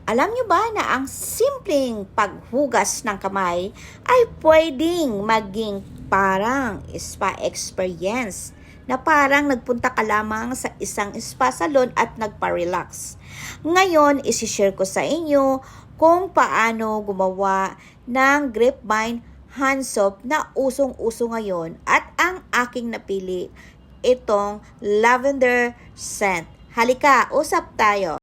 Alam nyo ba na ang simpleng paghugas ng kamay ay pwedeng maging parang spa experience na parang nagpunta ka lamang sa isang spa salon at nagpa-relax. Ngayon, isishare ko sa inyo kung paano gumawa ng grapevine hand soap na usong-uso ngayon at ang aking napili, itong lavender scent. Halika, usap tayo.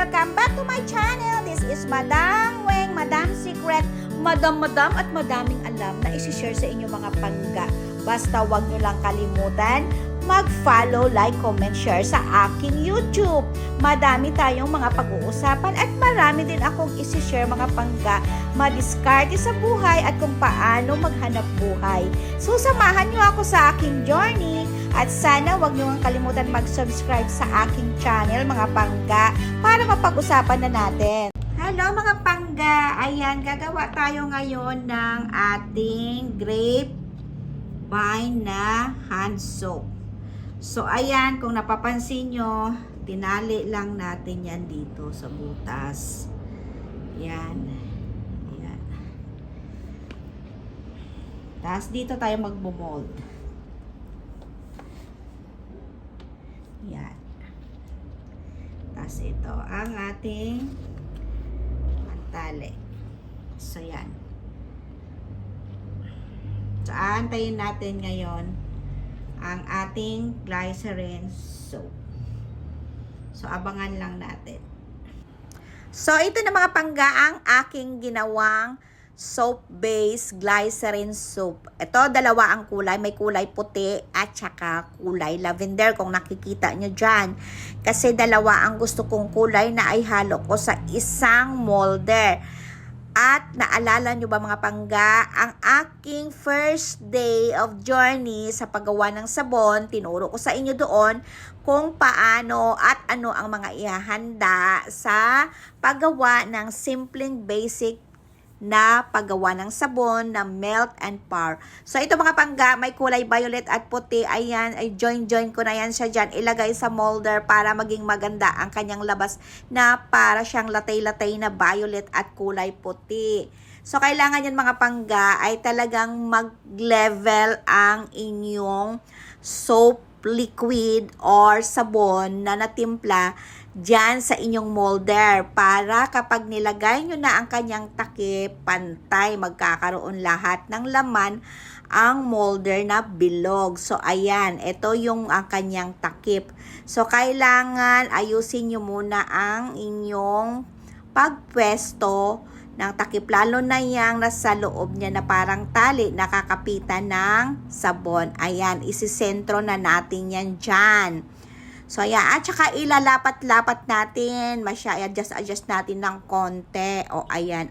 Welcome back to my channel. This is Madam Weng, Madam Secret, Madam at madaming alam na isi-share sa inyo mga pangga. Basta wag nyo lang kalimutan mag-follow, like, comment, share sa aking YouTube. Madami tayong mga pag-uusapan at marami din akong isi-share mga pangga, madiskarte sa buhay at kung paano maghanap buhay. So, samahan nyo ako sa aking journey at sana wag nyo ang kalimutan mag-subscribe sa aking channel mga pangga para mapag-usapan na natin. Hello mga pangga! Ayan, gagawa tayo ngayon ng ating grapevine na hand soap. So, ayan, kung napapansin nyo, tinali lang natin yan dito sa butas. Yan. Ayan. Tapos, dito tayo magbo-mold. Yan. Tapos, ito ang ating pantali. So, yan. So, aantayin natin ngayon ang ating glycerin soap. So, abangan lang natin. So, ito na mga pangga ang aking ginawang soap-based glycerin soap. Ito, dalawa ang kulay. May kulay puti at saka kulay lavender kung nakikita nyo dyan. Kasi dalawa ang gusto kong kulay na ay halo ko sa isang molder. At naalala nyo ba mga pangga, ang aking first day of journey sa paggawa ng sabon, tinuro ko sa inyo doon kung paano at ano ang mga ihahanda sa paggawa ng simpleng basic na paggawa ng sabon na melt and pour. So, ito mga pangga, may kulay violet at puti. Ayan, ay join ko na yan siya dyan. Ilagay sa molder para maging maganda ang kanyang labas na para siyang latay-latay na violet at kulay puti. So, kailangan yan mga pangga ay talagang mag-level ang inyong soap liquid or sabon na natimpla dyan sa inyong molder para kapag nilagay nyo na ang kanyang takip, pantay, magkakaroon lahat ng laman ang molder na bilog. So, ayan, ito yung ang kanyang takip. So, kailangan ayusin nyo muna ang inyong pagpwesto ng takip, lalo na yang nasa loob niya na parang tali, nakakapitan ng sabon. Ayan, isisentro na natin yan dyan. So, ayan, at saka ilalapat-lapat natin, adjust natin ng konti. O, ayan.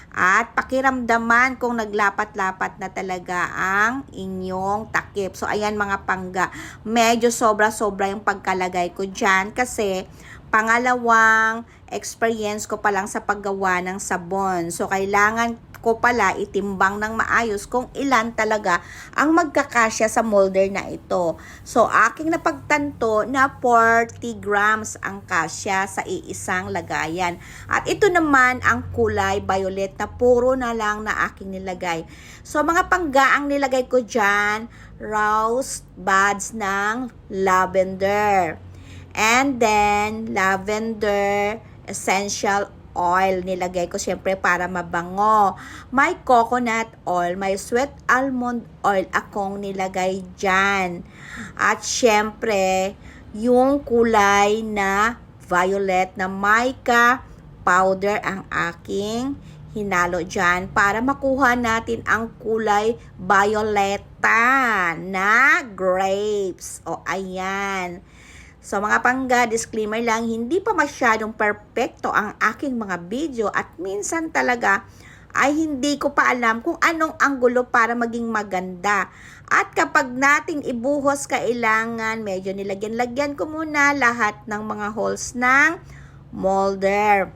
At pakiramdaman kung naglapat-lapat na talaga ang inyong takip. So, ayan mga pangga, medyo sobra-sobra yung pagkalagay ko dyan kasi pangalawang experience ko pa lang sa paggawa ng sabon. So, kailangan ko pala itimbang ng maayos kung ilan talaga ang magkakasya sa molder na ito. So, aking napagtanto na 40 grams ang kasya sa iisang lagayan. At ito naman ang kulay violet na puro na lang na aking nilagay. So, mga pangga, ang nilagay ko dyan, rose buds ng lavender. And then, lavender essential oil nilagay ko syempre para mabango. May coconut oil, may sweet almond oil akong nilagay dyan. At syempre, yung kulay na violet na mica powder ang aking hinalo dyan para makuha natin ang kulay violeta na grapes. O, ayan. So mga pangga, disclaimer lang, hindi pa masyadong perfecto ang aking mga video at minsan talaga ay hindi ko pa alam kung anong anggulo para maging maganda. At kapag nating ibuhos, kailangan medyo nilagyan-lagyan ko muna lahat ng mga holes ng molder.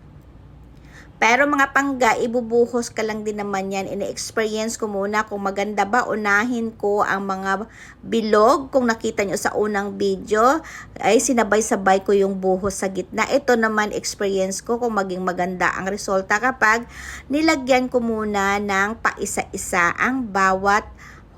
Pero mga pangga, ibubuhos ka lang din naman yan. Ine-experience ko muna kung maganda ba. Unahin ko ang mga bilog. Kung nakita nyo sa unang video, ay sinabay-sabay ko yung buhos sa gitna. Ito naman experience ko kung maging maganda ang resulta kapag nilagyan ko muna ng paisa-isa ang bawat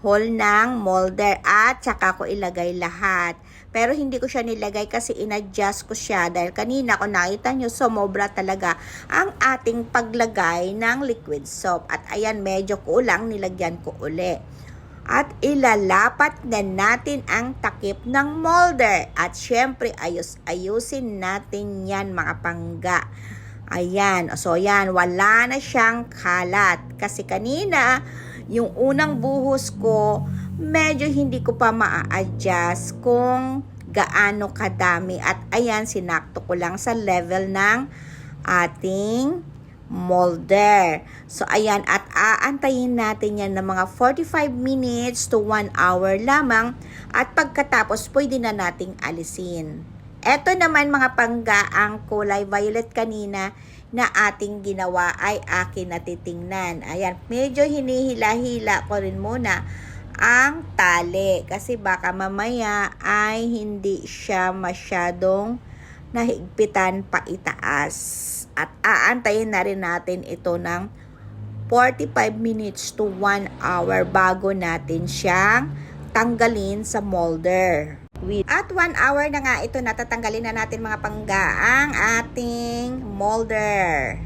hole ng molder at saka ko ilagay lahat. Pero hindi ko siya nilagay kasi inadjust ko siya dahil kanina kung nakita nyo, sumobra talaga ang ating paglagay ng liquid soap. At ayan, medyo kulang, nilagyan ko uli. At ilalapat na natin ang takip ng molder. At syempre, ayusin natin yan mga pangga. Ayan, so yan, wala na siyang kalat. Kasi kanina, yung unang buhos ko, medyo hindi ko pa ma-adjust kung gaano kadami. At ayan, sinakto ko lang sa level ng ating molder. So ayan, at aantayin natin yan ng mga 45 minutes to 1 hour lamang. At pagkatapos, pwede na nating alisin. Eto naman mga pangga, ang kulay violet kanina na ating ginawa ay akin na titingnan. Ayan, medyo hinihila-hila ko rin muna ang tali kasi baka mamaya ay hindi siya masyadong nahigpitan pa itaas. At aantayin na rin natin ito ng 45 minutes to 1 hour bago natin siyang tanggalin sa molder. At 1 hour na nga ito, natatanggalin na natin mga pangga ang ating molder.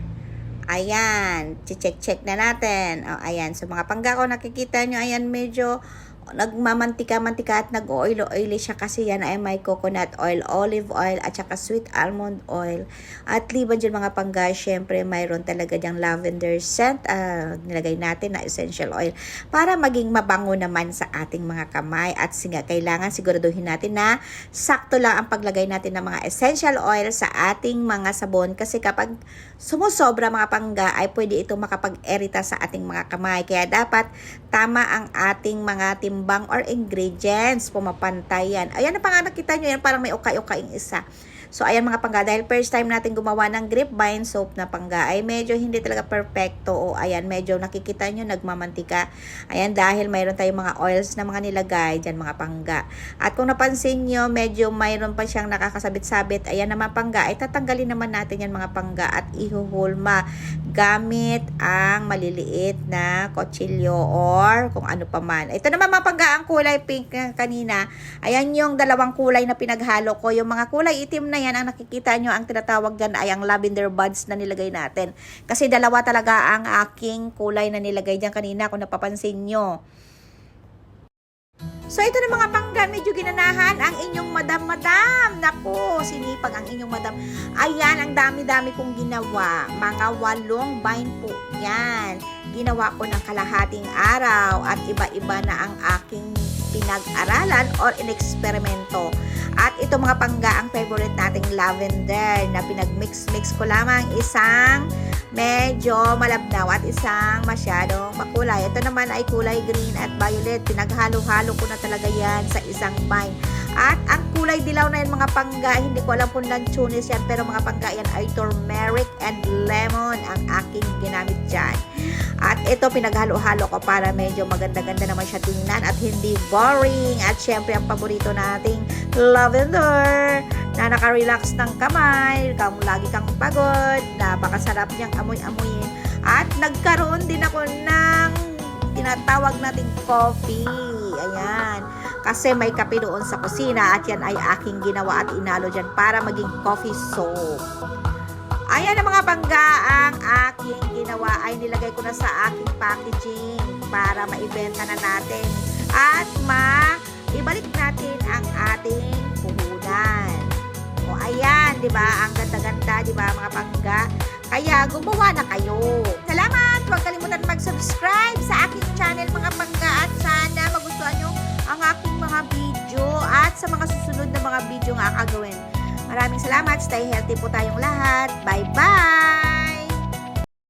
Ayan, check na natin. O, ayan, so mga pangga ko nakikita nyo, ayan medyo nagmamantika-mantika at nag-oily siya kasi yan ay may coconut oil, olive oil at saka sweet almond oil. At liban dyan mga pangga, syempre mayroon talaga dyang lavender scent, nilagay natin na essential oil para maging mabango naman sa ating mga kamay. At kailangan siguraduhin natin na sakto lang ang paglagay natin ng mga essential oil sa ating mga sabon kasi kapag sumusobra mga pangga ay pwede ito makapag-erita sa ating mga kamay. Kaya dapat tama ang ating mga timbang or ingredients, pumapantay yan. Ayan na pa nga, nakita nyo yan, parang may ukay-ukaing isa. So, ayan mga pangga, dahil first time natin gumawa ng grapevine soap na pangga, ay medyo hindi talaga perfecto. O, ayan, medyo nakikita nyo, nagmamantika. Ayan, dahil mayroon tayong mga oils na mga nilagay dyan mga pangga. At kung napansin nyo, medyo mayroon pa siyang nakakasabit-sabit. Ayan naman pangga, ay tatanggalin naman natin yan mga pangga at ihuhulma gamit ang maliliit na kutsilyo or kung ano pa man. Ito naman mga pangga, ang kulay pink kanina. Ayan yung dalawang kulay na pinaghalo ko. Yung mga kulay itim na yan, ang nakikita nyo, ang tinatawag dyan ay ang lavender buds na nilagay natin. Kasi dalawa talaga ang aking kulay na nilagay dyan kanina kung napapansin nyo. So ito na mga pangga, medyo ginanahan ang inyong madam. Naku, sinipag ang inyong madam. Ayan, ang dami-dami kong ginawa. Mga 8 vine po yan. Ginawa ko ng kalahating araw at iba-iba na ang aking pinag-aralan or in-eksperimento. At ito mga pangga, ang favorite nating lavender na pinag-mix-mix ko lamang isang medyo malabnaw at isang masyadong makulay. Ito naman ay kulay green at violet. Pinaghalo-halo ko na talaga yan sa isang vine. At ang kulay dilaw na yan mga pangga, hindi ko alam kung lanchones yan, pero mga pangga yan ay turmeric and lemon ang aking ginamit dyan. At ito pinaghalo-halo ko para medyo maganda-ganda naman siya tingnan at hindi boring. At syempre ang paborito nating lavender na naka-relax ng kamay, kung lagi kang pagod, napakasarap niyang amoy-amoyin. At nagkaroon din ako ng tinatawag nating coffee. Ayan. Kasi may kape doon sa kusina at yan ay aking ginawa at inalo dyan para maging coffee soap. Ayan na mga pangga, ang aking ginawa ay nilagay ko na sa aking packaging para maibenta na natin at ibalik natin ang ating puhunan. O ayan, di ba? Ang ganda-ganda, di ba mga pangga? Kaya gumawa na kayo. Salamat! Huwag kalimutan mag-subscribe sa aking channel mga pangga at sana magustuhan nyo ang aking mga video at sa mga susunod na mga video nga gagawin. Maraming salamat. Stay healthy po tayong lahat. Bye-bye!